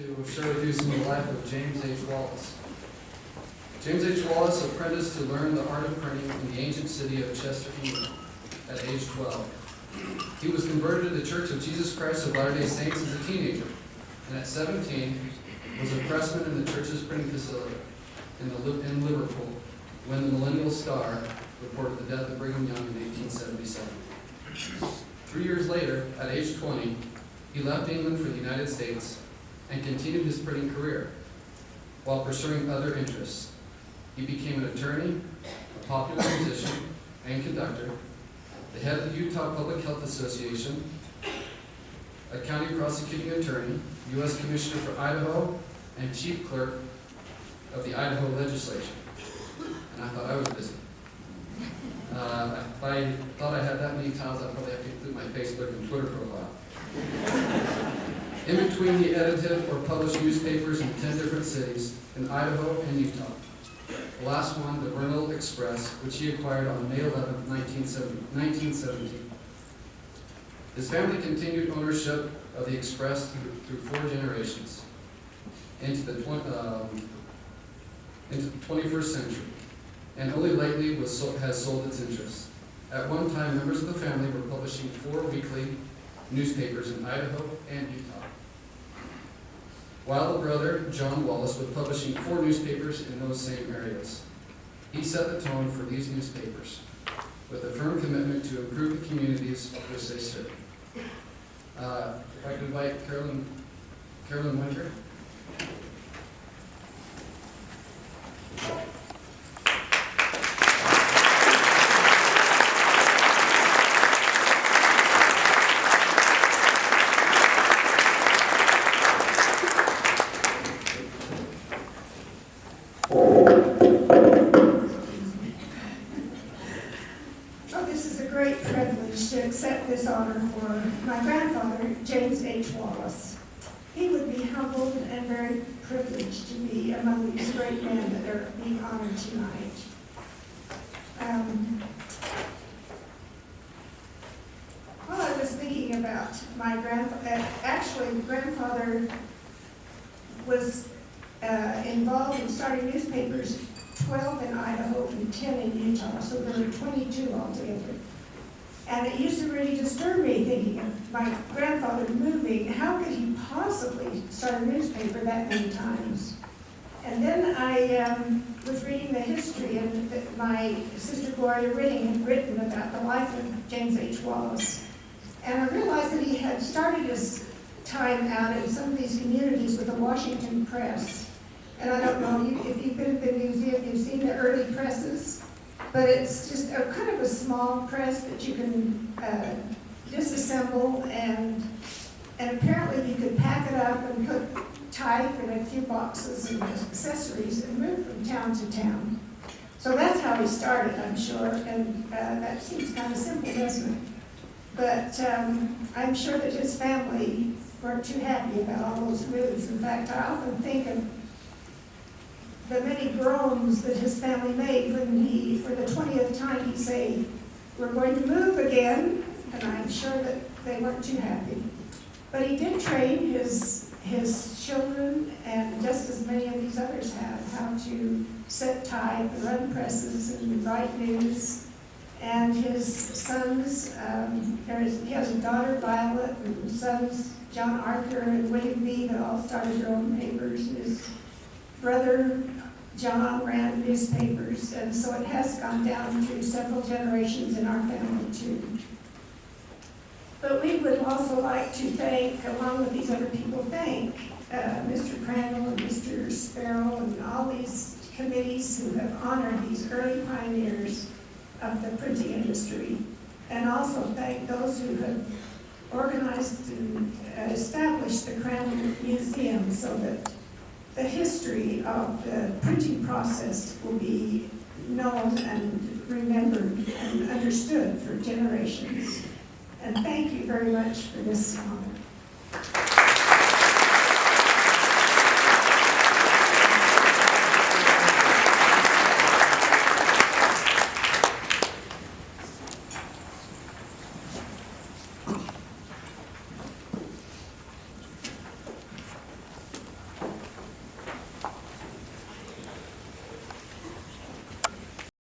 To share with you some of the life of James H. Wallis. James H. Wallis apprenticed to learn the art of printing in the ancient city of Chester, England, at age 12. He was converted to the Church of Jesus Christ of Latter-day Saints as a teenager, and at 17 was a pressman in the church's printing facility in Liverpool when the Millennial Star reported the death of Brigham Young in 1877. 3 years later, at age 20, he left England for the United States and continued his printing career while pursuing other interests. He became an attorney, a popular musician and conductor, the head of the Utah Public Health Association, a county prosecuting attorney, U.S. Commissioner for Idaho, and chief clerk of the Idaho legislature. And I thought I was busy. If I thought I had that many titles, I'd probably have to include my Facebook and Twitter profile. In between, he edited or published newspapers in 10 different cities in Idaho and Utah. The last one, the Vernal Express, which he acquired on May 11, 1917. His family continued ownership of the Express through 4 generations into the 21st century, and only lately has sold its interest. At one time, members of the family were publishing 4 weekly newspapers in Idaho and Utah, while the brother, John Wallis, was publishing 4 newspapers in those same areas. He set the tone for these newspapers with a firm commitment to improve the communities which they serve. If I could invite Carolyn Winter. To accept this honor for my grandfather, James H. Wallis. He would be humbled and very privileged to be among these great men that are being honored tonight. While I was thinking about my grandfather, grandfather was involved in starting newspapers, 12 in Idaho and 10 in Utah, so there were 22 altogether. And it used to really disturb me, thinking of my grandfather moving. How could he possibly start a newspaper that many times? And then I was reading the history, and my sister Gloria Ritting had written about the life of James H. Wallis. And I realized that he had started his time out in some of these communities with the Washington Press. And I don't know if you've been to the museum, you've seen the early presses. But it's just a kind of a small press that you can disassemble, and apparently you could pack it up and put type in a few boxes and accessories and move from town to town. So that's how he started, I'm sure, and that seems kind of simple, doesn't it? But I'm sure that his family weren't too happy about all those moves. In fact, I often think of the many groans that his family made when he, for the 20th time, he'd say, "We're going to move again," and I'm sure that they weren't too happy. But he did train his children, and just as many of these others have, how to set type, run presses, and write news. And his sons, he has a daughter, Violet, and sons, John Arthur and William B., that all started their own papers. His brother John ran newspapers, and so it has gone down through several generations in our family too. But we would also like to thank, along with these other people, thank Mr. Crandall and Mr. Sparrow and all these committees who have honored these early pioneers of the printing industry, and also thank those who have organized and established the Crandall Museum so that the history of the printing process will be known and remembered and understood for generations. And thank you very much for this honor.